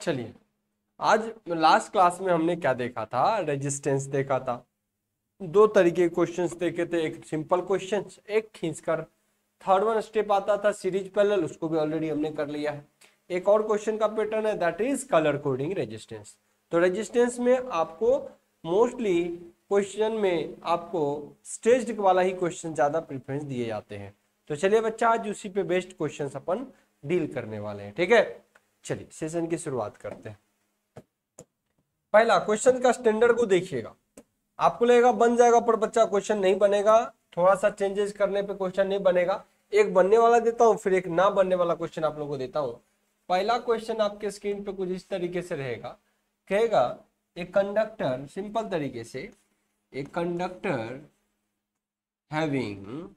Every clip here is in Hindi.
चलिए, आज लास्ट क्लास में हमने क्या देखा था, रेजिस्टेंस देखा था। दो तरीके के क्वेश्चंस देखे थे, एक सिंपल क्वेश्चंस, एक खींचकर। थर्ड वन स्टेप आता था सीरीज पैरेलल, उसको भी ऑलरेडी हमने कर लिया है। एक और क्वेश्चन का पैटर्न है, that is colour coding resistance. तो रेजिस्टेंस में आपको मोस्टली क्वेश्चन में आपको स्टेज्ड वाला ही क्वेश्चन ज्यादा प्रेफरेंस दिए जाते हैं। तो चलिए बच्चा, आज उसी पे बेस्ड क्वेश्चंस अपन डील करने वाले हैं, ठीक है। चलिए सेशन की शुरुआत करते हैं। पहला क्वेश्चन का स्टैंडर्ड को देखिएगा, आपको लगेगा बन जाएगा, पर बच्चा क्वेश्चन नहीं बनेगा, थोड़ा सा चेंजेस करने पे क्वेश्चन नहीं बनेगा। एक बनने वाला देता हूं, फिर एक ना बनने वाला क्वेश्चन आप लोगों को देता हूं। पहला क्वेश्चन आपके स्क्रीन पे कुछ इस तरीके से रहेगा, कहेगा एक कंडक्टर, सिंपल तरीके से, एक conductor having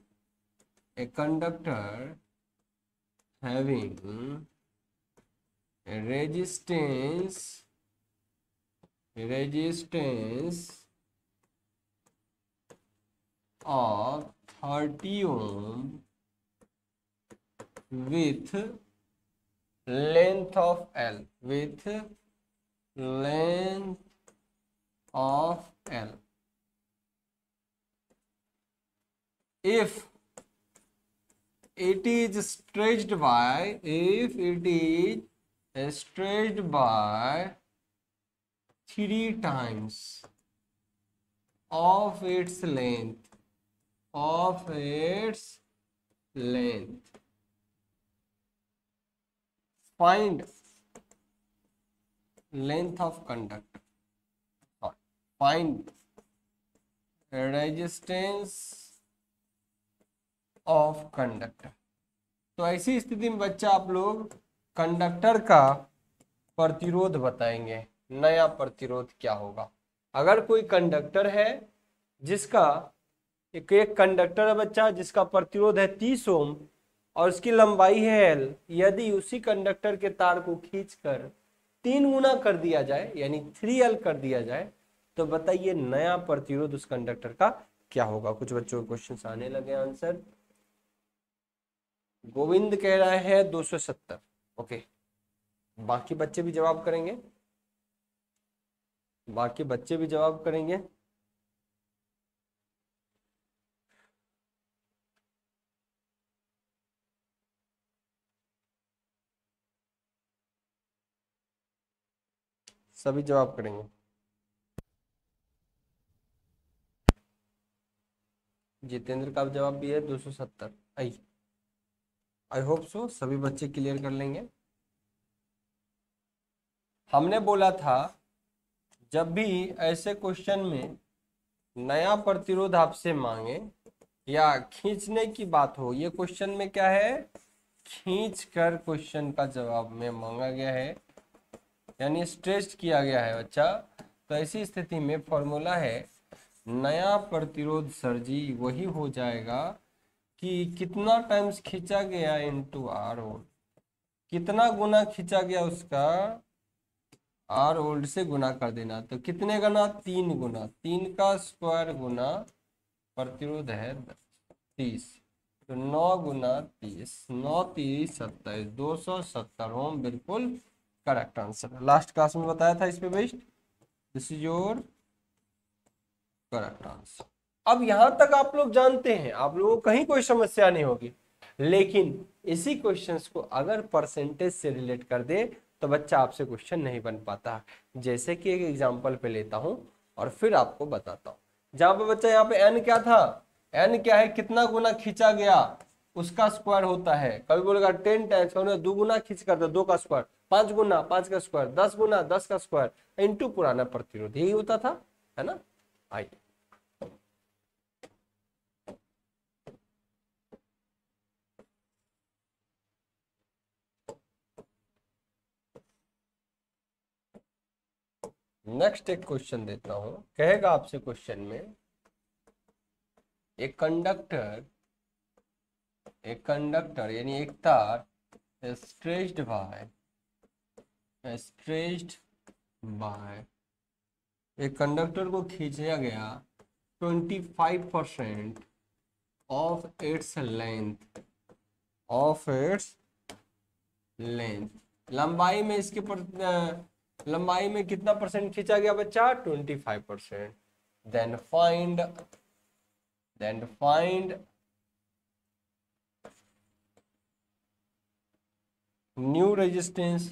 a conductor having resistance of 30 ohm with length of L, if it is stretched by 3 times of its length, find length of conductor, find resistance of conductor। तो ऐसी स्थिति में बच्चा आप लोग कंडक्टर का प्रतिरोध बताएंगे। नया प्रतिरोध क्या होगा? अगर कोई कंडक्टर है जिसका एक कंडक्टर है बच्चा जिसका प्रतिरोध है 30 ओम और उसकी लंबाई है L, यदि उसी कंडक्टर के तार को खींचकर 3 गुना कर दिया जाए, यानी 3L कर दिया जाए, तो बताइए नया प्रतिरोध उस कंडक्टर का क्या होगा? कुछ बच्चों को क्वेश्चन आने लगे आंसर। गोविंद कह रहा है 270। ओके, बाकी बच्चे भी जवाब करेंगे, सभी जवाब करेंगे। जितेंद्र का जवाब भी है 270। आई होप सो सभी बच्चे क्लियर कर लेंगे। हमने बोला था जब भी ऐसे क्वेश्चन में नया प्रतिरोध आपसे मांगे या खींचने की बात हो, ये क्वेश्चन में क्या है, खींच कर क्वेश्चन का जवाब में मांगा गया है, यानी स्ट्रेच किया गया है बच्चा। तो ऐसी स्थिति में फॉर्मूला है नया प्रतिरोध सर जी वही हो जाएगा कि कितना टाइम्स खींचा गया इनटू आर वोल्ट, कितना गुना खींचा गया उसका आर वोल्ट से गुना कर देना। तो कितने गुना? 3 गुना, 3 का स्क्वायर गुना प्रतिरोध है 30, तो 9 गुना 30, 9 30 27, 270 ओम बिल्कुल करेक्ट आंसर। लास्ट क्लास में बताया था इस पे based, this is your correct answer. अब यहां तक आप लोग जानते हैं, आप लोगों को कहीं कोई समस्या नहीं होगी। लेकिन इसी क्वेश्चंस को अगर परसेंटेज से रिलेट कर दे तो बच्चा आपसे क्वेश्चन नहीं बन पाता। जैसे कि एक एग्जांपल पे लेता हूं और फिर आपको बताता हूं। जहां पे बच्चा यहाँ पे एन क्या था, एन क्या है, कितना गुना खींचा गया उसका स्क्वायर होता है। कभी बोलेगा 10 टाइम्स, कभी 2 गुना खींच कर दो, 2 का स्क्वायर, 5 गुना 5 का स्क्वायर, 10 गुना 10 का स्क्वायर इनटू पुराना प्रतिरोध, यही होता था, है ना। आइए नेक्स्ट एक क्वेश्चन देता हूं। कहेगा आपसे क्वेश्चन में एक कंडक्टर यानी एक तार स्ट्रेच्ड बाय एक कंडक्टर को खींचा गया 25% ऑफ इट्स लेंथ लंबाई में इसके लंबाई में कितना परसेंट खींचा गया बच्चा? 25%। देन फाइंड न्यू रेजिस्टेंस,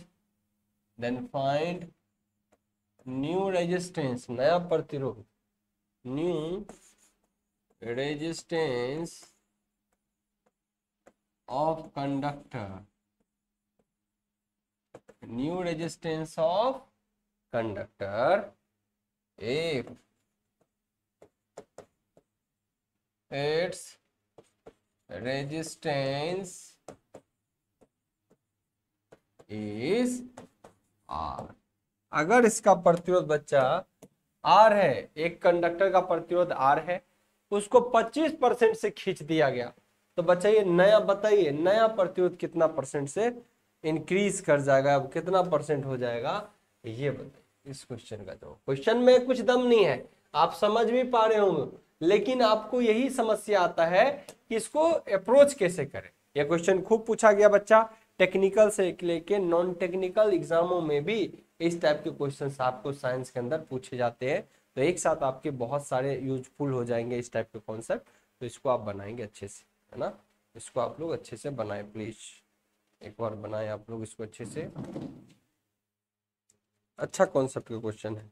नया प्रतिरोध, new resistance of conductor, new resistance of conductor if its resistance is R। अगर इसका प्रतिरोध बच्चा R है, एक कंडक्टर का प्रतिरोध R है, उसको 25% से खींच दिया गया, तो बच्चा ये नया बताइए नया प्रतिरोध कितना परसेंट से इंक्रीज कर जाएगा, अब कितना परसेंट हो जाएगा, ये बताइए इस क्वेश्चन का जवाब। क्वेश्चन में कुछ दम नहीं है, आप समझ भी पा रहे होंगे, लेकिन आपको यही समस्या आता है कि इसको अप्रोच कैसे करें। यह क्वेश्चन खूब पूछा गया बच्चा, टेक्निकल से लेके नॉन टेक्निकल एग्जामों में भी इस टाइप के क्वेश्चंस आपको साइंस के अंदर पूछे जाते हैं, तो एक साथ आपके बहुत सारे यूजफुल हो जाएंगे इस टाइप के कॉन्सेप्ट। तो इसको आप बनाएंगे अच्छे से, है ना, इसको आप लोग अच्छे से बनाए प्लीज, एक बार बनाए आप लोग इसको अच्छे से। अच्छा कॉन्सेप्ट का क्वेश्चन है।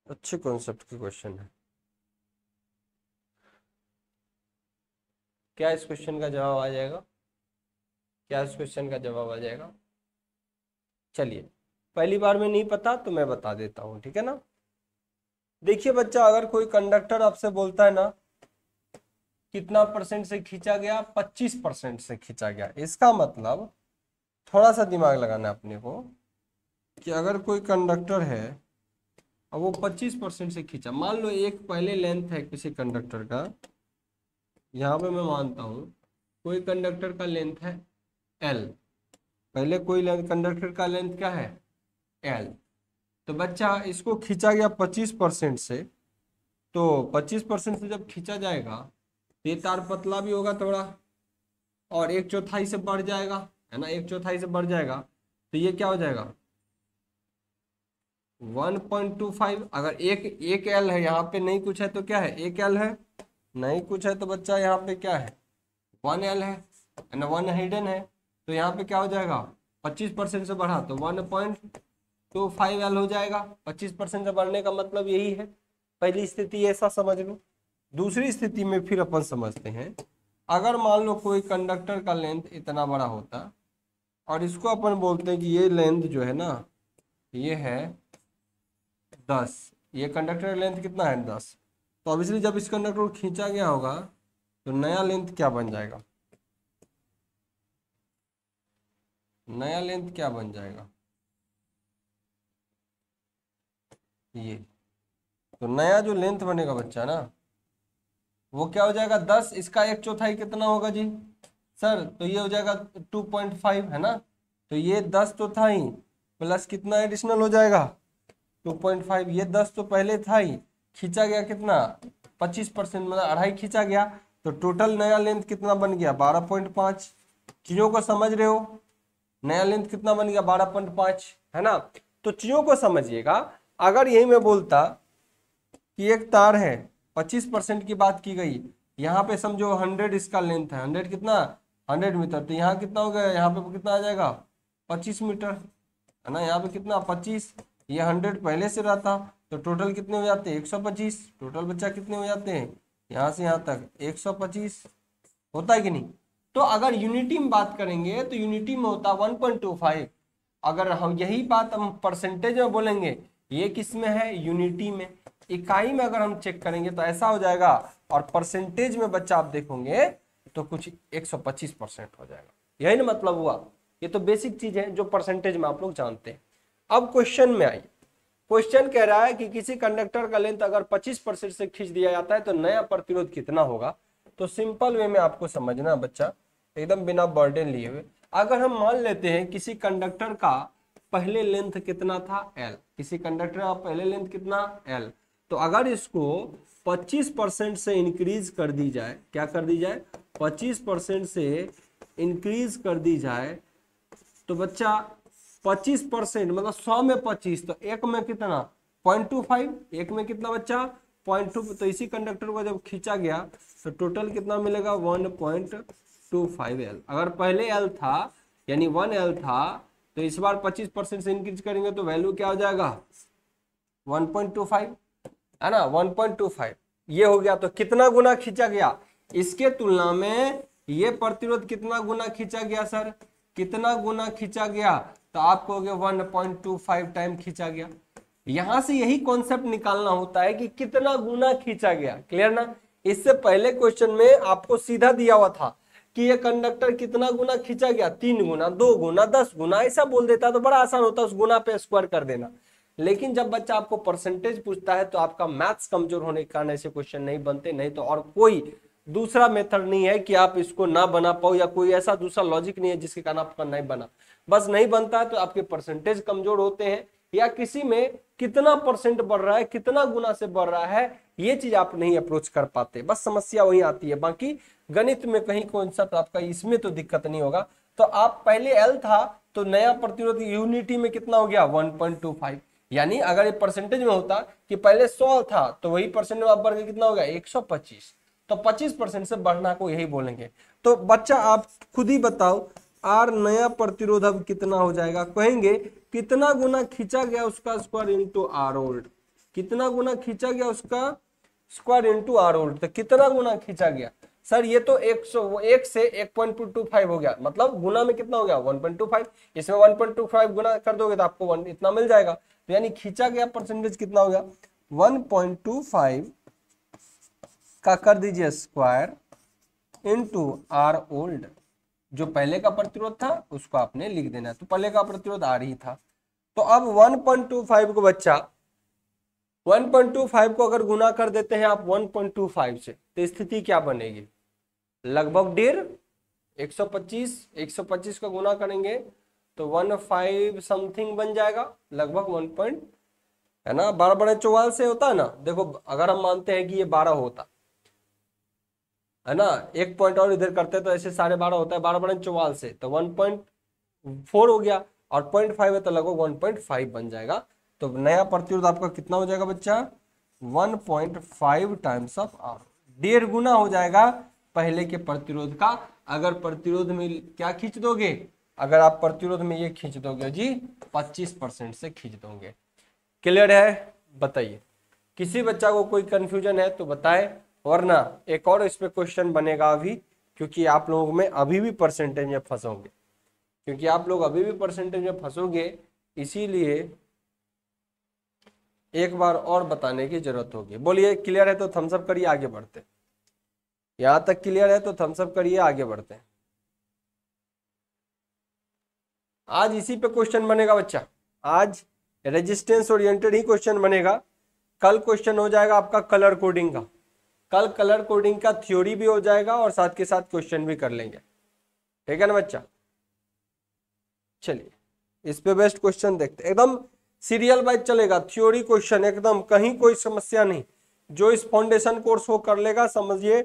अच्छे कॉन्सेप्ट के क्वेश्चन है। क्या इस क्वेश्चन का जवाब आ जाएगा? क्या इस क्वेश्चन का जवाब आ जाएगा? चलिए, पहली बार में नहीं पता तो मैं बता देता हूं, ठीक है ना। देखिए बच्चा, अगर कोई कंडक्टर आपसे बोलता है ना कितना परसेंट से खींचा गया, 25% से खींचा गया, इसका मतलब थोड़ा सा दिमाग लगाना है अपने को कि अगर कोई कंडक्टर है और वो 25% से खींचा, मान लो एक पहले लेंथ है किसी कंडक्टर का, यहाँ पे मैं मानता हूँ कोई कंडक्टर का लेंथ है L, पहले कोई कंडक्टर का लेंथ क्या है L, तो बच्चा इसको खींचा गया 25% से, तो 25% से जब खींचा जाएगा तो ये तार पतला भी होगा थोड़ा और 1/4 से बढ़ जाएगा, है ना, 1/4 से बढ़ जाएगा, तो ये क्या हो जाएगा 1.25। अगर एक L है, यहाँ पे नहीं कुछ है तो क्या है, एक L है, नहीं कुछ है तो बच्चा यहाँ पे क्या है 1L है ना, 1 हिडन है, तो यहाँ पे क्या हो जाएगा 25% से बढ़ा तो 1.25L हो जाएगा। 25% से बढ़ने का मतलब यही है, पहली स्थिति ऐसा समझ लो। दूसरी स्थिति में फिर अपन समझते हैं, अगर मान लो कोई कंडक्टर का लेंथ इतना बड़ा होता और इसको अपन बोलते हैं कि ये लेंथ जो है ना ये है 10, ये कंडक्टर का लेंथ कितना है 10, तो ऑब्वियसली जब इस कंडक्टर को खींचा गया होगा तो नया लेंथ क्या बन जाएगा, नया लेंथ क्या बन जाएगा, ये, तो नया जो लेंथ बनेगा बच्चा ना वो क्या हो जाएगा 10, इसका 1/4 कितना होगा जी सर, तो ये हो जाएगा 2.5, है ना, तो ये 10/4 प्लस कितना एडिशनल हो जाएगा 2.5, ये 10 तो पहले था ही, खींचा गया कितना 25%, मतलब 2.5 खींचा गया, तो टोटल नया लेंथ कितना बन गया 12.5। चीजों को समझ रहे हो, नया लेंथ कितना बन गया 12.5, है ना। तो चीजों को समझिएगा, अगर यही मैं बोलता कि एक तार है 25% की बात की गई, यहाँ पे समझो 100 इसका लेंथ है, 100 कितना 100 मीटर, तो यहाँ कितना हो गया, यहाँ पे कितना आ जाएगा 25 मीटर, है ना, यहाँ पे कितना 25, ये 100 पहले से रहता, तो टोटल कितने हो जाते हैं 125, टोटल बच्चा कितने हो जाते हैं यहाँ से यहाँ तक 125, होता है कि नहीं। तो अगर यूनिटी में बात करेंगे तो यूनिटी में होता 1.25, अगर हम यही बात हम परसेंटेज में बोलेंगे, ये किस में है यूनिटी में, इकाई में अगर हम चेक करेंगे तो ऐसा हो जाएगा, और परसेंटेज में बच्चा आप देखोगे तो कुछ 125% हो जाएगा, यही ना मतलब हुआ। ये तो बेसिक चीज है जो परसेंटेज में आप लोग जानते हैं। अब क्वेश्चन में आइए, क्वेश्चन कह रहा है कि किसी कंडक्टर का लेंथ अगर 25% से खींच दिया जाता है तो नया प्रतिरोध कितना होगा। तो सिंपल वे में आपको समझना बच्चा, एकदम बिना बर्डन लिए हुए, अगर हम मान लेते हैं किसी कंडक्टर का पहले लेंथ कितना था L, किसी कंडक्टर का पहले लेंथ कितना L, तो अगर इसको 25% से इंक्रीज कर दी जाए, क्या कर दी जाए, 25% से इंक्रीज कर दी जाए, तो बच्चा 25% मतलब 100 में 25, तो एक में कितना 0.25, एक में कितना बच्चा 0.2, तो इसी कंडक्टर को जब खींचा गया तो टोटल कितना मिलेगा 1.25 L। अगर पहले L था यानी 1L था, तो इस बार 25% से इंक्रीज करेंगे तो वैल्यू क्या हो जाएगा 1.25, है ना, 1.25 ये हो गया। तो कितना गुना खींचा गया, इसके तुलना में ये प्रतिरोध कितना गुना खींचा गया सर, कितना गुना खींचा गया, तो आप कहोगे 1.25 टाइम खींचा गया। यहां से यही कॉन्सेप्ट निकालना होता है कि कितना गुना खींचा गया, क्लियर ना। इससे पहले क्वेश्चन में आपको सीधा दिया हुआ था कि ये कंडक्टर कितना गुना खींचा गया, 3 गुना, 2 गुना, 10 गुना, ऐसा बोल देता तो बड़ा आसान होता, उस गुना पे स्क्वायर कर देना। लेकिन जब बच्चा आपको परसेंटेज पूछता है तो आपका मैथ्स कमजोर होने के कारण ऐसे क्वेश्चन नहीं बनते, नहीं तो और कोई दूसरा मेथड नहीं है कि आप इसको ना बना पाओ, या कोई ऐसा दूसरा लॉजिक नहीं है जिसके कारण आपका नहीं बना, बस नहीं बनता है तो आपके परसेंटेज कमजोर होते हैं, या किसी में कितना परसेंट बढ़ रहा है, कितना गुना से बढ़ रहा है, ये चीज आप नहीं अप्रोच कर पाते, बस समस्या वही आती है। बाकी गणित में कहीं कॉन्सेप्ट आपका इसमें तो दिक्कत नहीं होगा। तो आप पहले L था तो नया प्रतिरोध यूनिटी में कितना हो गया 1.25, यानी अगर ये परसेंटेज में होता कि पहले 100 था तो वही परसेंट में आप बढ़ के कितना हो गया 125, तो 25% से बढ़ना को यही बोलेंगे। तो बच्चा आप खुद ही बताओ आर नया प्रतिरोध अब कितना हो जाएगा, कहेंगे कितना गुना खींचा गया उसका स्क्वायर इंटू आर ओल्ड, कितना गुना खींचा गया उसका स्क्वायर इंटू आर ओल्ड, तो कितना गुना खींचा गया सर, ये तो 101 से 1.25 हो गया, मतलब गुना में कितना हो गया 1.25, इसमें 1.25 गुना कर दोगे तो आपको 1 इतना मिल जाएगा। तो यानी खींचा गया परसेंटेज कितना हो गया 1.25 का कर दीजिए स्क्वायर इंटू आर ओल्ड, जो पहले का प्रतिरोध था उसको आपने लिख देना, तो पहले का प्रतिरोध आर ही था। तो अब 1.25 को बच्चा 1.25 को अगर गुना कर देते हैं आप 1.25 से, तो स्थिति क्या बनेगी, लगभग 1.5, 125 का गुना करेंगे तो 15 समथिंग बन जाएगा, लगभग 1 है ना, 12 बड़े 44 से होता है ना। देखो अगर हम मानते हैं कि ये 12 होता है ना, एक पॉइंट और इधर करते तो ऐसे 12.5 होता है, 12 बड़े 44 से तो 1.4 हो गया, और 0.5 है तो लगभग 1.5 बन जाएगा। तो नया प्रतिरोध आपका कितना हो जाएगा बच्चा 1.5 टाइम्स ऑफ आर, 1.5 गुना हो जाएगा पहले के प्रतिरोध का। अगर प्रतिरोध में क्या खींच दोगे, अगर आप प्रतिरोध में ये खींच दोगे जी 25% से खींच दोगे। क्लियर है, बताइए किसी बच्चा को कोई कंफ्यूजन है तो बताए, वरना एक और इस पे क्वेश्चन बनेगा अभी, क्योंकि आप लोगों में अभी भी परसेंटेज में फंसोगे, क्योंकि आप लोग अभी भी परसेंटेज में फंसोगे, इसीलिए एक बार और बताने की जरूरत होगी। बोलिए क्लियर है तो थम्स अप करिए, आगे बढ़ते। यहां तक क्लियर है तो थम्स अप करिए, आगे बढ़ते हैं। आज इसी पे क्वेश्चन बनेगा बच्चा, आज रेजिस्टेंस ओरिएंटेड ही क्वेश्चन बनेगा। कल क्वेश्चन हो जाएगा आपका कलर कोडिंग का, कल कलर कोडिंग का थ्योरी भी हो जाएगा और साथ के साथ क्वेश्चन भी कर लेंगे, ठीक है ना बच्चा। चलिए इस पे बेस्ट क्वेश्चन देखते, एकदम सीरियल वाइज चलेगा, थ्योरी क्वेश्चन एकदम, कहीं कोई समस्या नहीं। जो इस फाउंडेशन कोर्स को कर लेगा समझिए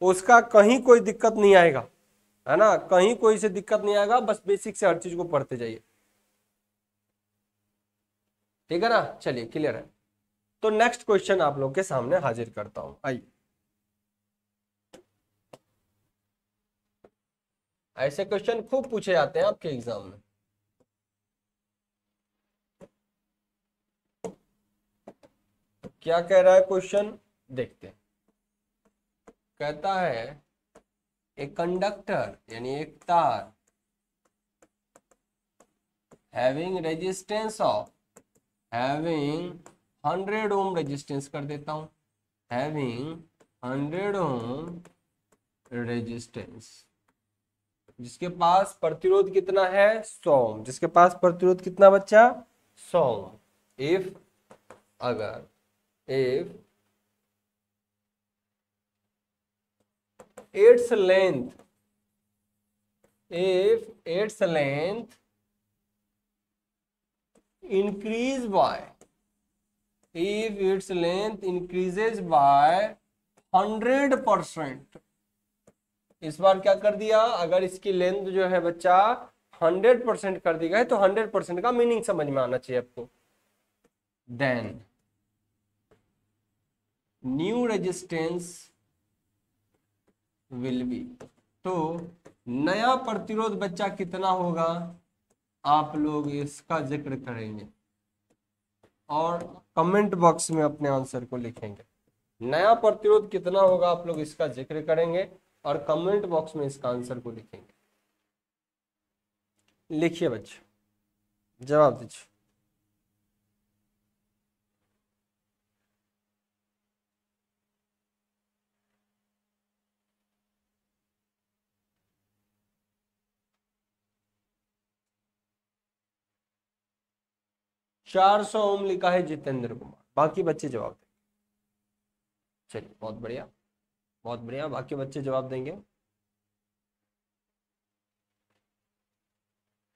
उसका कहीं कोई दिक्कत नहीं आएगा, है ना, कहीं कोई से दिक्कत नहीं आएगा, बस बेसिक से हर चीज को पढ़ते जाइए, ठीक है ना। चलिए क्लियर है, तो नेक्स्ट क्वेश्चन आप लोग के सामने हाजिर करता हूं, आइए। ऐसे क्वेश्चन खूब पूछे जाते हैं आपके एग्जाम में। क्या कह रहा है क्वेश्चन, देखते हैं। कहता है एक कंडक्टर यानी एक तार having resistance of, having 100 ohm resistance कर देता हूं, हैविंग 100 ओम रेजिस्टेंस, जिसके पास प्रतिरोध कितना है 100 ओम, जिसके पास प्रतिरोध कितना बच्चा 100 ओम। इफ अगर if its length if its length increase by, if its length increases by 100%, इस बार क्या कर दिया, अगर इसकी लेंथ जो है बच्चा 100% कर दी गई तो 100% का मीनिंग समझ में आना चाहिए आपको। Then new resistance will be, तो नया प्रतिरोध बच्चा कितना होगा, आप लोग इसका जिक्र करेंगे और कमेंट बॉक्स में अपने आंसर को लिखेंगे। नया प्रतिरोध कितना होगा आप लोग इसका जिक्र करेंगे और कमेंट बॉक्स में इसका आंसर को लिखेंगे। लिखिए बच्चे, जवाब दीजिए। चार 400 ओम लिखा है जितेंद्र कुमार, बाकी बच्चे जवाब देंगे। चलिए बहुत बढ़िया, बहुत बढ़िया, बाकी बच्चे जवाब देंगे।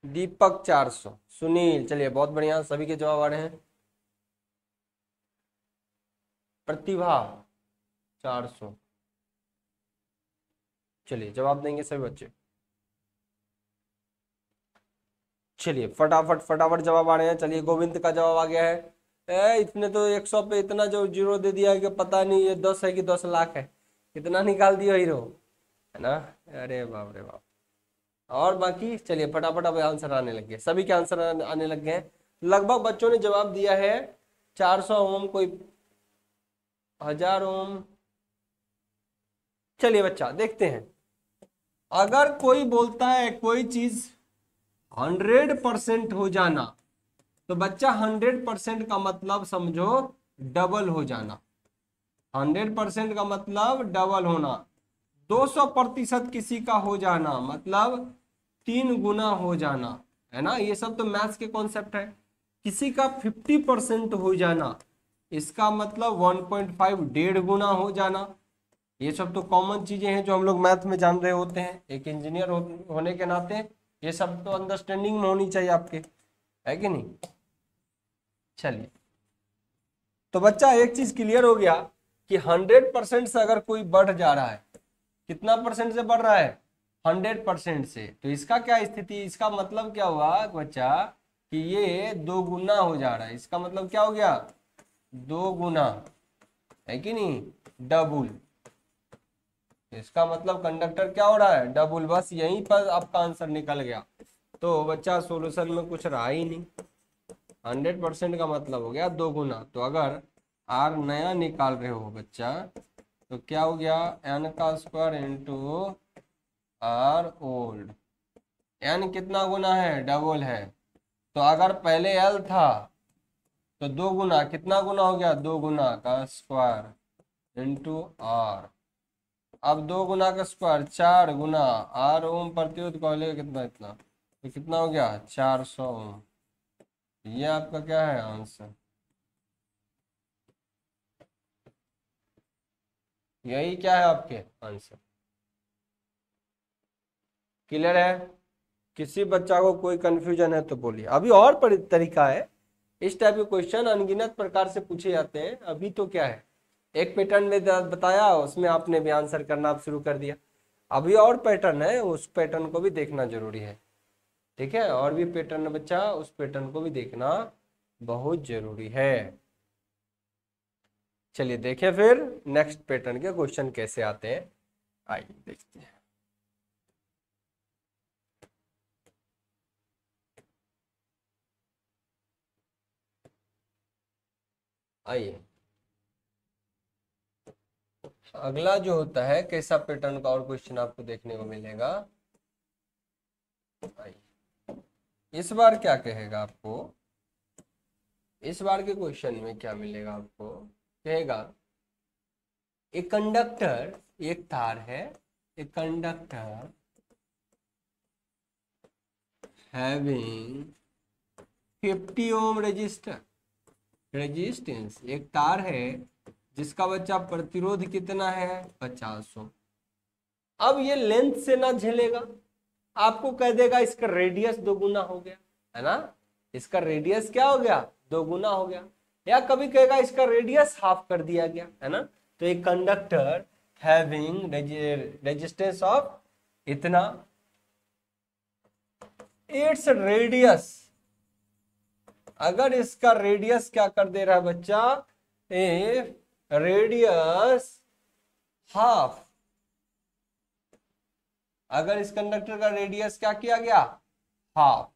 दीपक 400, सुनील, चलिए बहुत बढ़िया, सभी के जवाब आ रहे हैं। प्रतिभा 400, चलिए जवाब देंगे सभी बच्चे। चलिए फटाफट फटाफट जवाब आ रहे हैं। चलिए गोविंद का जवाब आ गया है। इतने तो 100 पे इतना जो जीरो दे दिया है कि पता नहीं ये 10 है कि 10 लाख है, कितना निकाल दिया हीरो, है ना। अरे बाप रे बाप। और बाकी चलिए फटाफट अब आंसर आने लग गए, सभी के आंसर आने लग गए हैं। लगभग बच्चों ने जवाब दिया है 400 ओम, कोई 1000 ओम। चलिए बच्चा देखते हैं, अगर कोई बोलता है कोई चीज 100% हो जाना, तो बच्चा 100% का मतलब समझो डबल हो जाना। 100% का मतलब डबल होना। 200% किसी का हो जाना मतलब 3 गुना हो जाना, है ना। ये सब तो मैथ्स के कॉन्सेप्ट है। किसी का 50% हो जाना, इसका मतलब 1.5 डेढ़ गुना हो जाना। ये सब तो कॉमन चीजें हैं जो हम लोग मैथ में जान रहे होते हैं। एक इंजीनियर होने के नाते ये सब तो अंडरस्टैंडिंग में होनी चाहिए आपके, है कि नहीं। चलिए तो बच्चा एक चीज क्लियर हो गया कि 100% से अगर कोई बढ़ जा रहा है, कितना परसेंट से बढ़ रहा है, 100% से, तो इसका क्या स्थिति, इसका मतलब क्या हुआ बच्चा कि ये 2 गुना हो जा रहा है। इसका मतलब क्या हो गया, 2 गुना, है कि नहीं, डबल। इसका मतलब कंडक्टर क्या हो रहा है, डबल। बस यहीं पर आपका आंसर निकल गया। तो बच्चा सॉल्यूशन में कुछ रहा ही नहीं। 100% का मतलब हो गया 2 गुना। तो अगर आर नया निकाल रहे हो बच्चा, तो क्या हो गया, एन का square into R old. N कितना गुना है, डबल है। तो अगर पहले एल था तो 2 गुना, कितना गुना हो गया, 2 गुना का स्क्वायर इंटू आर। अब 2 गुना का स्क्वायर 4 गुना आर ओम प्रतिरोध को लेगा कितना, इतना, तो कितना हो गया 400 ओम। ये आपका क्या है आंसर, यही क्या है आपके आंसर। क्लियर है। किसी बच्चा को कोई कंफ्यूजन है तो बोलिए। अभी और तरीका है, इस टाइप के क्वेश्चन अनगिनत प्रकार से पूछे जाते हैं। अभी तो क्या है, एक पैटर्न में बताया, उसमें आपने भी आंसर करना आप शुरू कर दिया। अभी और पैटर्न है, उस पैटर्न को भी देखना जरूरी है। ठीक है, और भी पैटर्न है बच्चा, उस पैटर्न को भी देखना बहुत जरूरी है। चलिए देखें फिर नेक्स्ट पैटर्न के क्वेश्चन कैसे आते हैं, आइए देखते हैं। आइए अगला जो होता है, कैसा पैटर्न का और क्वेश्चन आपको देखने को मिलेगा। आइए इस बार क्या कहेगा आपको, इस बार के क्वेश्चन में क्या मिलेगा आपको, कहेगा एक कंडक्टर, एक तार है, एक कंडक्टर हैविंग 50 ओम रेजिस्टेंस, एक तार है जिसका बच्चा प्रतिरोध कितना है 50 ओम। अब ये लेंथ से ना झेलेगा, आपको कह देगा इसका रेडियस 2 गुना हो गया, है ना, इसका रेडियस क्या हो गया, 2 गुना हो गया। या कभी कहेगा इसका रेडियस हाफ कर दिया गया, है ना। तो एक कंडक्टर हैविंग रेजिस्टेंस ऑफ इतना, इट्स रेडियस, अगर इसका रेडियस क्या कर दे रहा है बच्चा, ए रेडियस हाफ, अगर इस कंडक्टर का रेडियस क्या किया गया, half,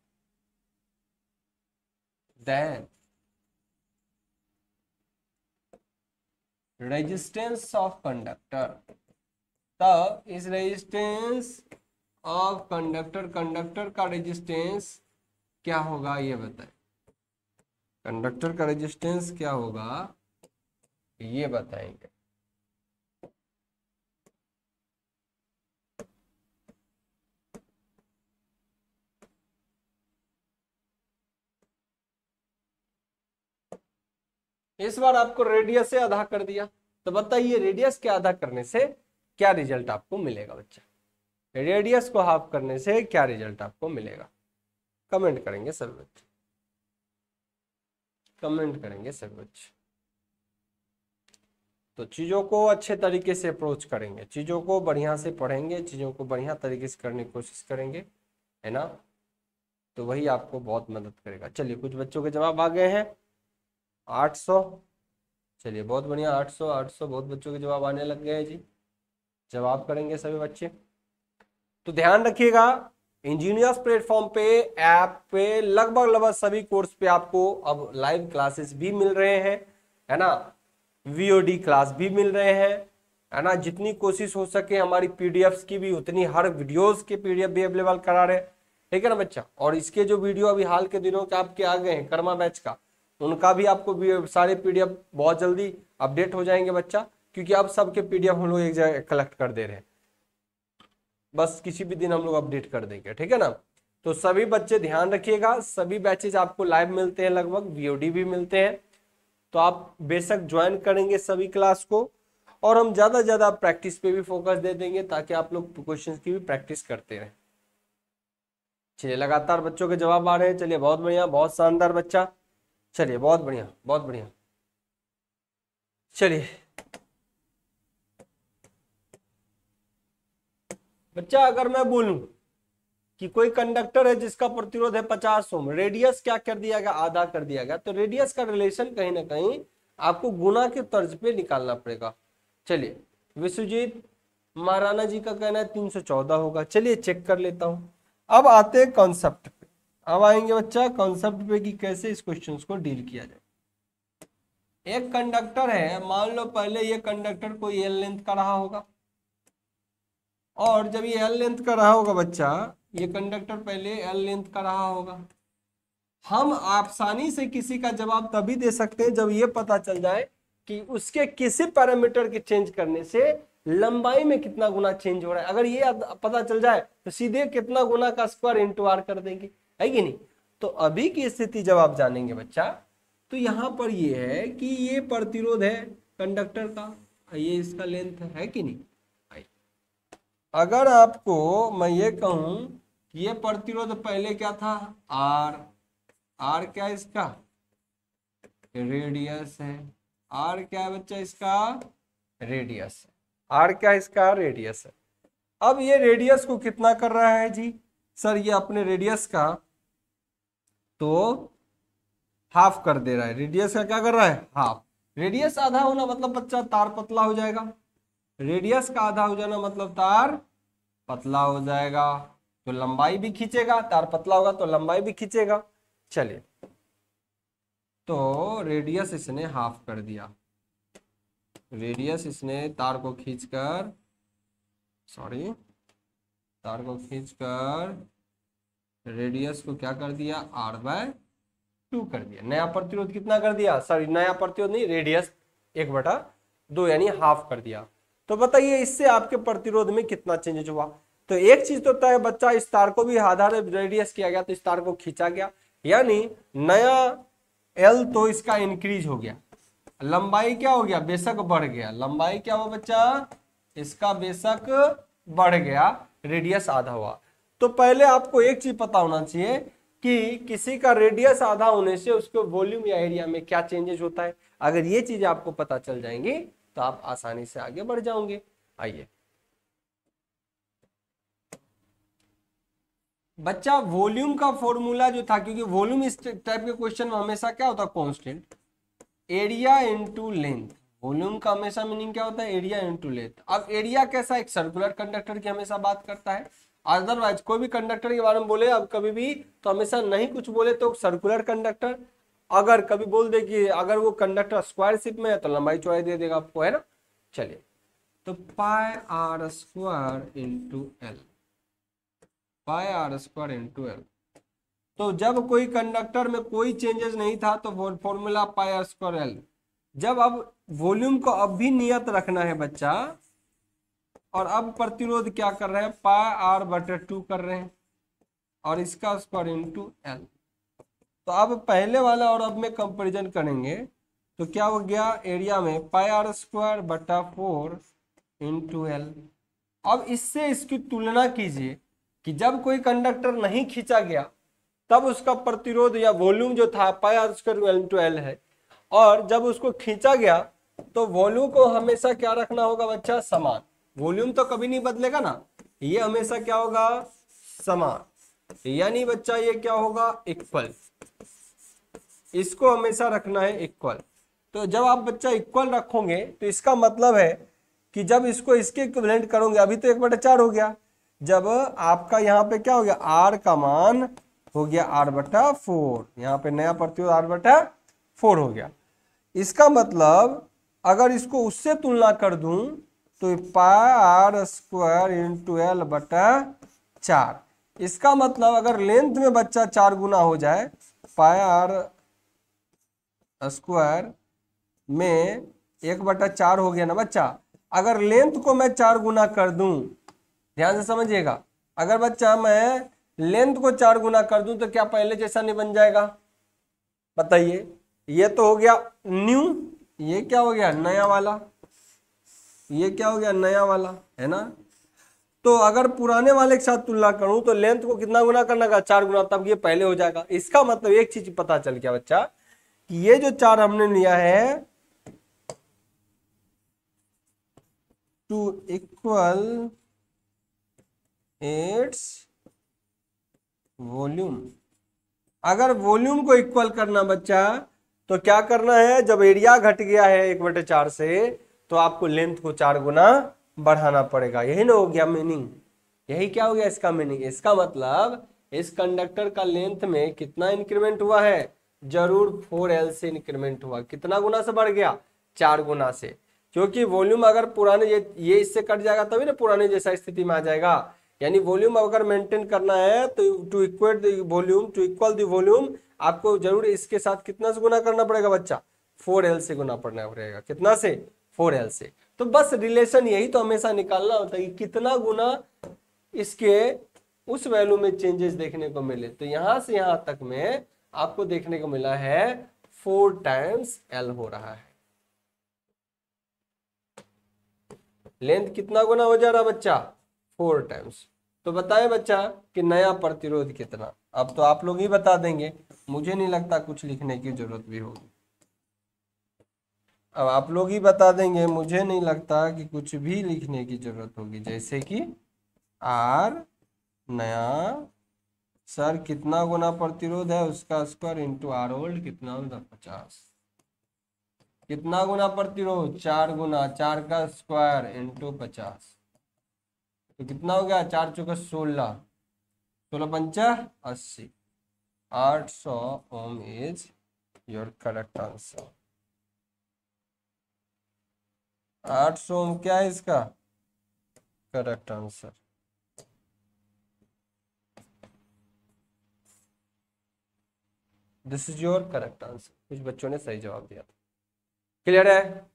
then resistance of conductor, तब इस रेजिस्टेंस ऑफ कंडक्टर, कंडक्टर का रेजिस्टेंस क्या होगा ये बताएं, कंडक्टर का रेजिस्टेंस क्या होगा ये बताएंगे। इस बार आपको रेडियस से आधा कर दिया, तो बताइए रेडियस के आधा करने से क्या रिजल्ट आपको मिलेगा बच्चा, रेडियस को हाफ करने से क्या रिजल्ट आपको मिलेगा। कमेंट करेंगे सभी बच्चे, कमेंट करेंगे सभी बच्चे। तो चीजों को अच्छे तरीके से अप्रोच करेंगे, चीजों को बढ़िया से पढ़ेंगे, चीजों को बढ़िया तरीके से करने की कोशिश करेंगे, है ना, तो वही आपको बहुत मदद करेगा। चलिए कुछ बच्चों के जवाब आ गए हैं 800, चलिए बहुत बढ़िया, 800 बहुत बच्चों के जवाब आने लग गए हैं जी, जवाब करेंगे सभी बच्चे। तो ध्यान रखिएगा इंजीनियर्स प्लेटफॉर्म पे, ऐप पे लगभग सभी कोर्स पे आपको अब लाइव क्लासेस भी मिल रहे हैं, है ना, वीओडी क्लास भी मिल रहे हैं, है ना। जितनी कोशिश हो सके हमारी पीडीएफ्स की भी उतनी, हर वीडियोस के पीडीएफ भी अवेलेबल करा रहे हैं, ठीक है ना बच्चा। और इसके जो वीडियो अभी हाल के दिनों के आपके आ गए हैं कर्मा बैच का, उनका भी आपको सारे पीडीएफ बहुत जल्दी अपडेट हो जाएंगे बच्चा, क्योंकि अब सबके पीडीएफ हम लोग एक जगह कलेक्ट कर दे रहे हैं, बस किसी भी दिन हम लोग अपडेट कर देंगे, ठीक है ना। तो सभी बच्चे ध्यान रखिएगा, सभी बैचेज आपको लाइव मिलते हैं, लगभग वीओडी भी मिलते हैं, तो आप बेशक ज्वाइन करेंगे सभी क्लास को, और हम ज्यादा से ज्यादा प्रैक्टिस पे भी फोकस दे देंगे ताकि आप लोग क्वेश्चंस की भी प्रैक्टिस करते रहें। चलिए लगातार बच्चों के जवाब आ रहे हैं, चलिए बहुत बढ़िया, बहुत शानदार बच्चा, चलिए बहुत बढ़िया बहुत बढ़िया। चलिए बच्चा अगर मैं बोलूं कि कोई कंडक्टर है जिसका प्रतिरोध है 50 ओम, रेडियस क्या कर दिया गया, आधा कर दिया गया, तो रेडियस का रिलेशन कहीं ना कहीं आपको गुना के तर्ज पे निकालना पड़ेगा। चलिए विश्वजीत महाराणा जी का कहना है 314 होगा, चलिए चेक कर लेता हूं। अब आते हैं कॉन्सेप्ट पे, अब आएंगे बच्चा कॉन्सेप्ट पे कि कैसे इस क्वेश्चन को डील किया जाए। एक कंडक्टर है, मान लो पहले ये कंडक्टर कोई एल लेंथ का रहा होगा, और जब ये एल लेंथ का रहा होगा बच्चा, ये कंडक्टर पहले एल लेंथ का रहा होगा। हम आसानी से किसी का जवाब तभी दे सकते हैं जब ये पता चल जाए कि उसके किसी पैरामीटर के चेंज करने से लंबाई में कितना गुना चेंज हो रहा है। अगर ये पता चल जाए तो सीधे कितना गुना का स्क्वायर इंटू आर कर देंगे, है कि नहीं। तो अभी की स्थिति जब आप जानेंगे बच्चा, तो यहां पर ये है कि ये प्रतिरोध है कंडक्टर का, ये इसका लेंथ है कि नहीं। अगर आपको मैं ये कहूं कि ये प्रतिरोध पहले क्या था, आर, आर क्या इसका रेडियस है, आर क्या है बच्चा इसका रेडियस है, आर क्या इसका रेडियस है। अब ये रेडियस को कितना कर रहा है जी, सर ये अपने रेडियस का तो हाफ कर दे रहा है, रेडियस का क्या कर रहा है हाफ। रेडियस आधा होना मतलब बच्चा तार पतला हो जाएगा, रेडियस का आधा हो जाना मतलब तार पतला हो जाएगा, तो लंबाई भी खींचेगा, तार पतला होगा तो लंबाई भी खींचेगा। चलिए तो रेडियस इसने हाफ कर दिया, रेडियस इसने तार को खींचकर, सॉरी तार को खींचकर रेडियस को क्या कर दिया r/2 कर दिया। नया प्रतिरोध कितना कर दिया, सॉरी नया प्रतिरोध नहीं, रेडियस 1/2 यानी हाफ कर दिया। तो बताइए इससे आपके प्रतिरोध में कितना चेंजेस हुआ। तो एक चीज तो तय है बच्चा, इस तार को भी आधा रेडियस किया गया तो इस तार को खींचा गया, यानी नया एल तो इसका इंक्रीज हो गया, लंबाई क्या हो गया बेशक बढ़ गया, लंबाई क्या हुआ बच्चा इसका बेशक बढ़ गया, रेडियस आधा हुआ। तो पहले आपको एक चीज पता होना चाहिए कि किसी का रेडियस आधा होने से उसके वॉल्यूम या एरिया में क्या चेंजेस होता है। अगर ये चीज आपको पता चल जाएंगी तो आप आसानी से आगे बढ़ जाओगे। आइए बच्चा, वॉल्यूम का फॉर्मूला जो था, क्योंकि वॉल्यूम इस टाइप के क्वेश्चन में हमेशा क्या होता है, constant, area into length. Volume का हमेशा मीनिंग क्या होता है, एरिया इनटू लेंथ। अब एरिया कैसा, एक सर्कुलर कंडक्टर की हमेशा बात करता है। अदरवाइज कोई भी कंडक्टर के बारे में बोले अब कभी भी, तो हमेशा नहीं कुछ बोले तो सर्कुलर कंडक्टर। अगर कभी बोल दे कि अगर वो कंडक्टर स्क्वायर शेप में है तो लंबाई चौड़ाई दे देगा आपको, है ना। चलिए, तो pi are square into L, pi are square into L. तो जब कोई कंडक्टर में कोई चेंजेस नहीं था तो वो formula pi are square L. जब अब वॉल्यूम को अब भी नियत रखना है बच्चा, और अब प्रतिरोध क्या कर रहे हैं, पाई आर बटे 2 कर रहे हैं, और इसका स्क्वायर इंटू एल। तो अब पहले वाला और अब में कंपैरिजन करेंगे तो क्या हो गया, एरिया में पाई आर स्क्वायर बटा 4 इंटू एल। अब इससे इसकी तुलना कीजिए कि जब कोई कंडक्टर नहीं खींचा गया तब उसका प्रतिरोध या वॉल्यूम जो था पाई आर स्क्वायर इंटू एल है, और जब उसको खींचा गया तो वॉल्यूम को हमेशा क्या रखना होगा बच्चा, समान। वॉल्यूम तो कभी नहीं बदलेगा ना, ये हमेशा क्या होगा, समान। यानी बच्चा ये क्या होगा, इक्वल। इसको हमेशा रखना है इक्वल। तो जब आप बच्चा इक्वल रखोगे तो इसका मतलब है कि जब इसको इसके इक्विवेलेंट करोगे, अभी तो 1/4 हो गया, जब आपका यहाँ पे क्या हो गया, आर का मान हो गया r/4, यहाँ पे नया प्रतिरोध r/4 हो गया। इसका मतलब अगर इसको उससे तुलना कर दूं तो pi are square into L बटा 4। इसका मतलब अगर लेंथ में बच्चा 4 गुना हो जाए, पाई आर स्क्वायर में 1/4 हो गया ना बच्चा। अगर लेंथ को मैं 4 गुना कर दूं, ध्यान से समझिएगा, अगर बच्चा मैं लेंथ को 4 गुना कर दूं तो क्या पहले जैसा नहीं बन जाएगा, बताइए। ये तो हो गया न्यू, ये क्या हो गया, नया वाला, ये क्या हो गया, नया वाला, है ना। तो अगर पुराने वाले के साथ तुलना करूं तो लेंथ को कितना गुना करना का, 4 गुना, तब ये पहले हो जाएगा। इसका मतलब एक चीज पता चल गया बच्चा कि ये जो 4 हमने लिया है टू इक्वल इट्स वॉल्यूम। अगर वॉल्यूम को इक्वल करना बच्चा तो क्या करना है, जब एरिया घट गया है 1/4 से तो आपको लेंथ को 4 गुना बढ़ाना पड़ेगा। यही ना हो गया मीनिंग, यही क्या हो गया इसका मीनिंग। इसका मतलब इस कंडक्टर का लेंथ में कितना इंक्रीमेंट हुआ है, जरूर 4L से इंक्रीमेंट हुआ। कितना गुना से बढ़ गया, 4 गुना से। क्योंकि वॉल्यूम अगर पुराने ये इससे कट जाएगा तभी ना पुराने जैसा स्थिति में आ जाएगा। यानी वॉल्यूम अगर मेंटेन करना है तो to equal the volume, to equal the volume, आपको जरूर इसके साथ कितना से गुना करना पड़ेगा बच्चा, 4L से गुना पड़ना पड़ेगा। कितना से, 4L से। तो बस रिलेशन यही तो हमेशा निकालना होता है कि कितना गुना इसके उस वैल्यू में चेंजेस देखने को मिले। तो यहां से यहां तक में आपको देखने को मिला है 4 टाइम्स L हो रहा है। लेंथ कितना गुना हो जा रहा बच्चा, 4 टाइम्स। तो बताएं बच्चा कि नया प्रतिरोध कितना। अब तो आप लोग ही बता देंगे, मुझे नहीं लगता कुछ लिखने की जरूरत भी होगी। अब आप लोग ही बता देंगे, मुझे नहीं लगता कि कुछ भी लिखने की जरूरत होगी। जैसे कि आर नया, सर कितना गुना प्रतिरोध है, उसका स्क्वायर इंटू आर ओल्ड, कितना होगा 50। कितना गुना प्रतिरोध, 4 गुना, 4 का स्क्वायर इंटू 50, तो कितना हो गया, 4 चौका 16, 16 पंचा 80, 800 ओम इज योर करेक्ट आंसर। 800 ओम क्या है इसका correct answer. This is your correct answer. कुछ बच्चों ने सही जवाब दिया था। क्लियर है।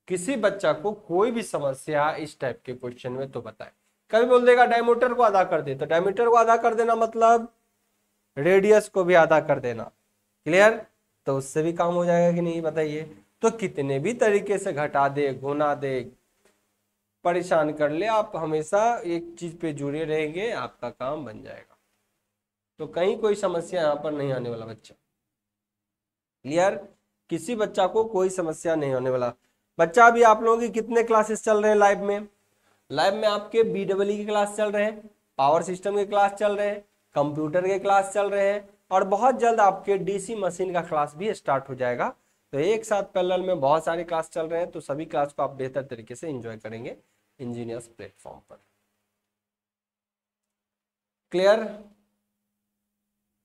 किसी बच्चा को कोई भी समस्या इस टाइप के क्वेश्चन में तो बताए। कभी बोल देगा डायमीटर को आधा कर दे, तो डायमीटर को आधा कर देना मतलब रेडियस को भी आधा कर देना। क्लियर। तो उससे भी काम हो जाएगा कि नहीं, बताइए। तो कितने भी तरीके से घटा दे, गुना दे, परेशान कर ले, आप हमेशा एक चीज पे जुड़े रहेंगे, आपका काम बन जाएगा। तो कहीं कोई समस्या यहाँ पर नहीं आने वाला बच्चा। क्लियर? किसी बच्चा को कोई समस्या नहीं होने वाला। बच्चा अभी आप लोगों की कितने क्लासेस चल रहे हैं लाइव में? लाइव में आपके BEE के क्लास चल रहे हैं, पावर सिस्टम के क्लास चल रहे हैं, कंप्यूटर के क्लास चल रहे हैं, और बहुत जल्द आपके DC मशीन का क्लास भी स्टार्ट हो जाएगा। तो एक साथ पैरेलल में बहुत सारे क्लास चल रहे हैं, तो सभी क्लास को आप बेहतर तरीके से एंजॉय करेंगे इंजीनियर्स प्लेटफॉर्म पर। क्लियर?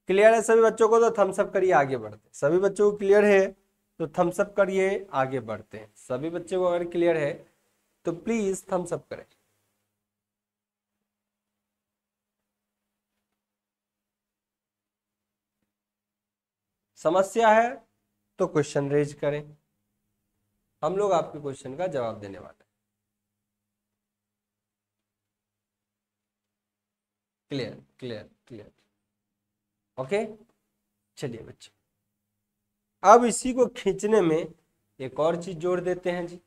क्लियर है सभी बच्चों को? तो थम्स अप करिए, आगे बढ़ते। सभी बच्चों को क्लियर है तो थम्स अप करिए, आगे बढ़ते हैं। सभी बच्चों को अगर क्लियर है तो प्लीज थम्स अप करें। समस्या है तो क्वेश्चन रेज करें, हम लोग आपके क्वेश्चन का जवाब देने वाले हैं। Clear clear clear? ओके, चलिए बच्चे, अब इसी को खींचने में एक और चीज जोड़ देते हैं जी,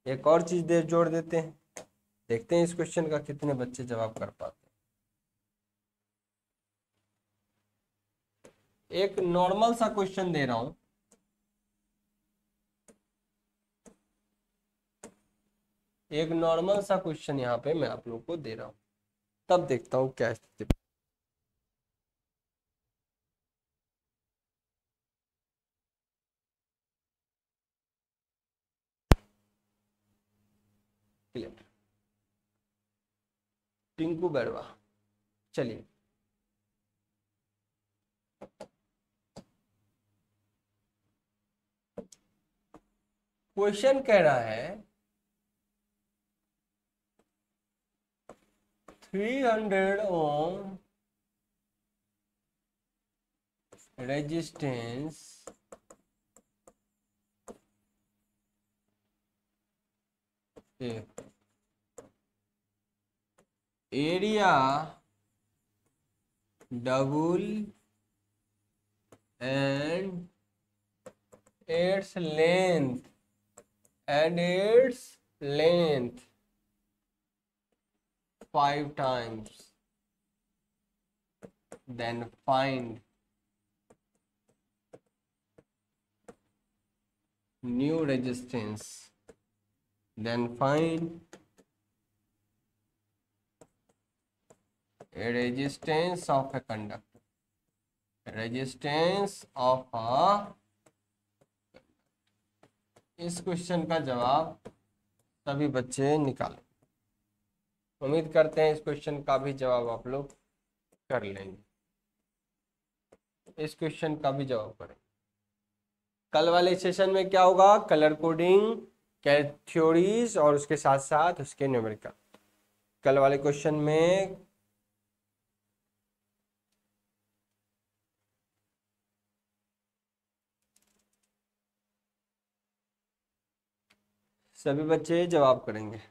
एक और चीज जोड़ देते हैं। देखते हैं इस क्वेश्चन का कितने बच्चे जवाब कर पाते हैं। एक नॉर्मल सा क्वेश्चन दे रहा हूं, एक नॉर्मल सा क्वेश्चन यहाँ पे मैं आप लोग को दे रहा हूं, तब देखता हूं क्या स्थिति। क्लियर? टिंकू बैरवा, चलिए क्वेश्चन कह रहा है 300 ohm resistance area double and its length and its length 5 times, then find new resistance, then find a resistance of a conductor, resistance of a। इस क्वेश्चन का जवाब सभी बच्चे निकालें। उम्मीद करते हैं इस क्वेश्चन का भी जवाब आप लोग कर लेंगे, इस क्वेश्चन का भी जवाब करें। कल वाले सेशन में क्या होगा? कलर कोडिंग, थ्योरीज और उसके साथ साथ उसके न्यूमेरिकल। कल वाले क्वेश्चन में सभी बच्चे जवाब करेंगे।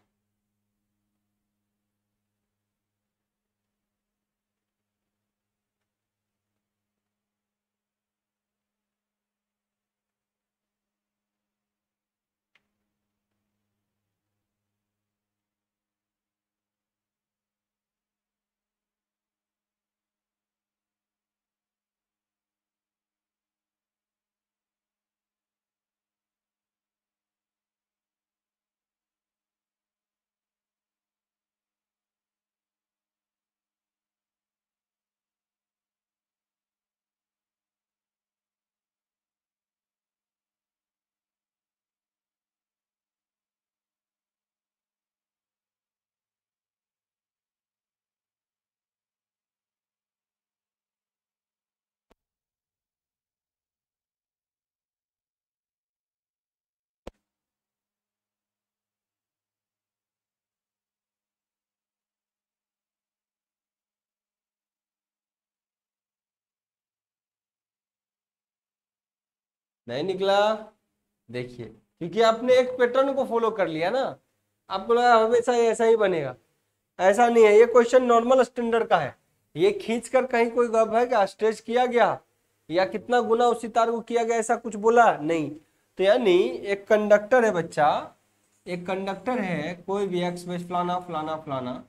नहीं निकला? देखिए, क्योंकि आपने एक पैटर्न को फॉलो कर लिया ना, आपको लगा हमेशा ऐसा ही बनेगा। ऐसा नहीं है, ये क्वेश्चन नॉर्मल स्टैंडर्ड का है। ये खींचकर कहीं कोई गप है क्या? स्ट्रेच किया गया या कितना गुना उसी तार को किया गया, ऐसा कुछ बोला नहीं। तो यानी एक कंडक्टर है बच्चा, एक कंडक्टर है कोई भी एक्स बेस फलाना फलाना फलाना,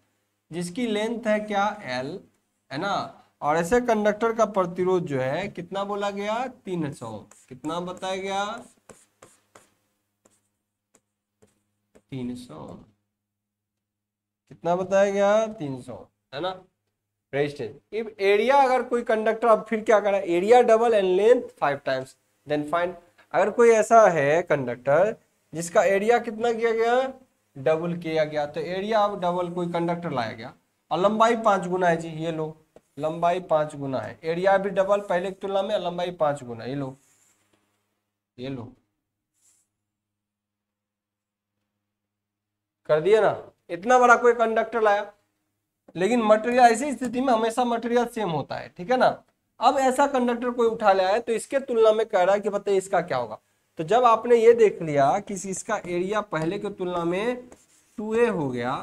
जिसकी लेंथ है क्या एल, है ना, और ऐसे कंडक्टर का प्रतिरोध जो है कितना बोला गया 300, कितना बताया गया 300, कितना बताया गया 300, है ना। रेजिस्टेंस, इफ एरिया अगर कोई कंडक्टर, अब फिर क्या करा, area double and length 5 times, then find. अगर कोई ऐसा है कंडक्टर जिसका एरिया कितना किया गया डबल किया गया, तो एरिया अब डबल कोई कंडक्टर लाया गया और लंबाई 5 गुना है जी, ये लो लंबाई 5 गुना है, एरिया भी डबल पहले की तुलना में, लंबाई 5 गुना, ये लो ये लो, कर दिया ना। इतना बड़ा कोई कंडक्टर लाया, लेकिन मटेरियल ऐसी स्थिति में हमेशा मटेरियल सेम होता है, ठीक है ना। अब ऐसा कंडक्टर कोई उठा लिया है तो इसके तुलना में कह रहा है कि बताइए इसका क्या होगा। तो जब आपने ये देख लिया कि इसका एरिया पहले की तुलना में 2a हो गया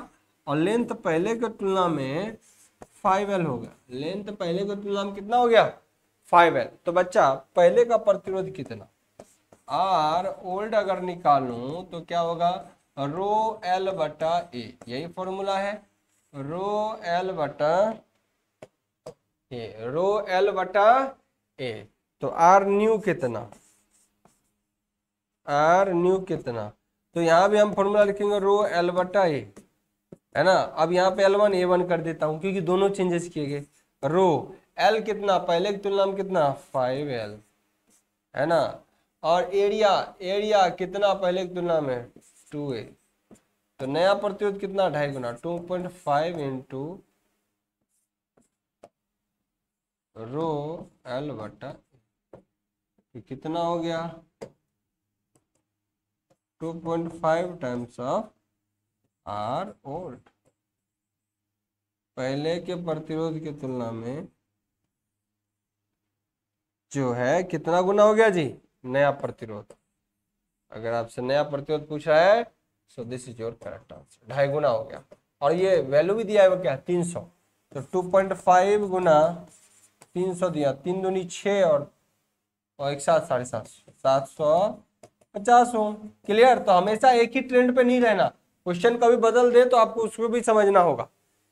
और लेंथ पहले की तुलना में 5l हो गया, लेंथ पहले की तुलना में कितना हो गया 5l, तो बच्चा पहले का प्रतिरोध कितना, आर ओल्ड अगर निकालूं तो क्या होगा रो एल बटा ए, यही फॉर्मूला है, रो एल बटा ए, रो एल बटा ए। तो आर न्यू कितना, आर न्यू कितना, तो यहाँ भी हम फॉर्मूला लिखेंगे रो एल बटा ए, है ना। अब यहाँ पे L1 A1 कर देता हूँ क्योंकि दोनों चेंजेस किए गए। रो L कितना पहले की तुलना में कितना 5L, है ना, और एरिया, एरिया कितना पहले की तुलना में 2A, तो नया प्रतिरोध कितना 2.5 गुना 2.5 इंटू रो एल बटा, कितना हो गया 2.5 टाइम्स ऑफ आर ओल्ड, पहले के प्रतिरोध की तुलना में जो है कितना गुना हो गया जी नया प्रतिरोध। अगर आपसे नया प्रतिरोध पूछा है so this is your correct answer, 2.5 गुना हो गया। और ये वैल्यू भी दिया है वो क्या 300, तो 2.5 गुना 300 दिया, 3 दूनी 6 और एक साथ 750, 750 हो। क्लियर। तो हमेशा एक ही ट्रेंड पे नहीं रहना, क्वेश्चन कभी बदल दे तो आपको उसको भी समझना होगा।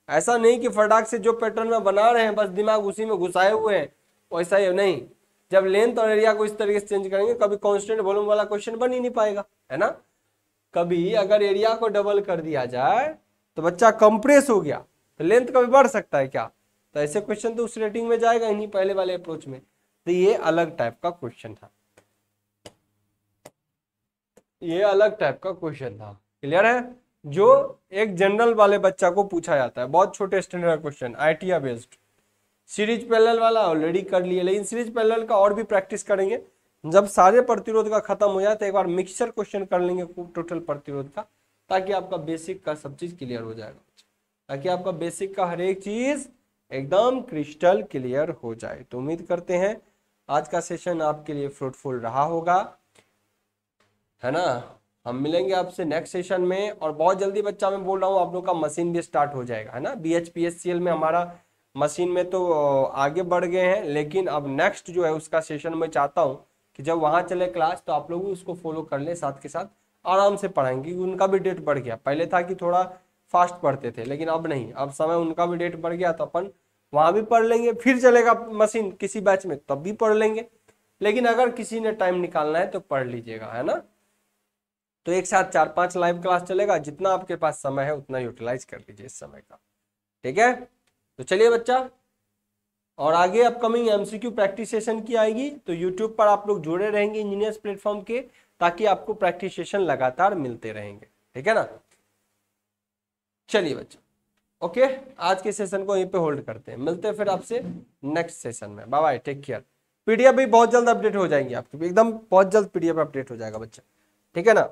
ऐसा नहीं कि फटाक से जो पैटर्न में बना रहे हैं बस दिमाग उसी में घुसाए हुए हैं, वैसा ही नहीं। जब लेंथ और एरिया को इस तरीके से चेंज करेंगे कभी कांस्टेंट वॉल्यूम वाला क्वेश्चन बन ही नहीं पाएगा, है ना। कभी अगर एरिया को डबल कर दिया जाए तो बच्चा कंप्रेस हो गया तो लेंथ कभी बढ़ सकता है क्या, तो ऐसे क्वेश्चन तो उस रेटिंग में जाएगा ही नहीं पहले वाले अप्रोच में। तो ये अलग टाइप का क्वेश्चन था, ये अलग टाइप का क्वेश्चन था। क्लियर है। जो एक जनरल वाले बच्चा को पूछा जाता है, बहुत छोटे standard question ITI based. Series parallel वाला ऑलरेडी कर लिए, लेकिन सीरीज पैरेलल का और भी प्रैक्टिस करेंगे। जब सारे प्रतिरोध का खत्म हो जाए तो एक बार मिक्सचर क्वेश्चन कर लेंगे टोटल प्रतिरोध का, ताकि आपका बेसिक का सब चीज क्लियर हो जाएगा, ताकि आपका बेसिक का हर एक चीज एकदम क्रिस्टल क्लियर हो जाए। तो उम्मीद करते हैं आज का सेशन आपके लिए फ्रूटफुल रहा होगा, है ना। हम मिलेंगे आपसे नेक्स्ट सेशन में, और बहुत जल्दी बच्चा मैं बोल रहा हूँ आप लोग का मशीन भी स्टार्ट हो जाएगा, है ना। BHPSCL में हमारा मशीन में तो आगे बढ़ गए हैं, लेकिन अब नेक्स्ट जो है उसका सेशन मैं चाहता हूँ कि जब वहाँ चले क्लास तो आप लोग भी उसको फॉलो कर लें, साथ के साथ आराम से पढ़ाएंगे। उनका भी डेट बढ़ गया, पहले था कि थोड़ा फास्ट पढ़ते थे, लेकिन अब नहीं, अब समय उनका भी डेट बढ़ गया तो अपन वहाँ भी पढ़ लेंगे। फिर चलेगा मशीन किसी बैच में तब भी पढ़ लेंगे, लेकिन अगर किसी ने टाइम निकालना है तो पढ़ लीजिएगा, है ना। तो एक साथ 4-5 लाइव क्लास चलेगा, जितना आपके पास समय है उतना यूटिलाइज कर लीजिए इस समय का, ठीक है। तो चलिए बच्चा, और आगे अपकमिंग MCQ प्रैक्टिस सेशन की आएगी, तो यूट्यूब पर आप लोग जुड़े रहेंगे इंजीनियर्स प्लेटफॉर्म के, ताकि आपको प्रैक्टिस सेशन लगातार मिलते रहेंगे, ठीक है ना। चलिए बच्चा, ओके, आज के सेशन को यहीं पे होल्ड करते हैं, मिलते हैं फिर आपसे नेक्स्ट सेशन में। Bye bye, take care. PDF भी बहुत जल्द अपडेट हो जाएंगी आपकी, एकदम बहुत जल्द PDF अपडेट हो जाएगा बच्चा, ठीक है ना।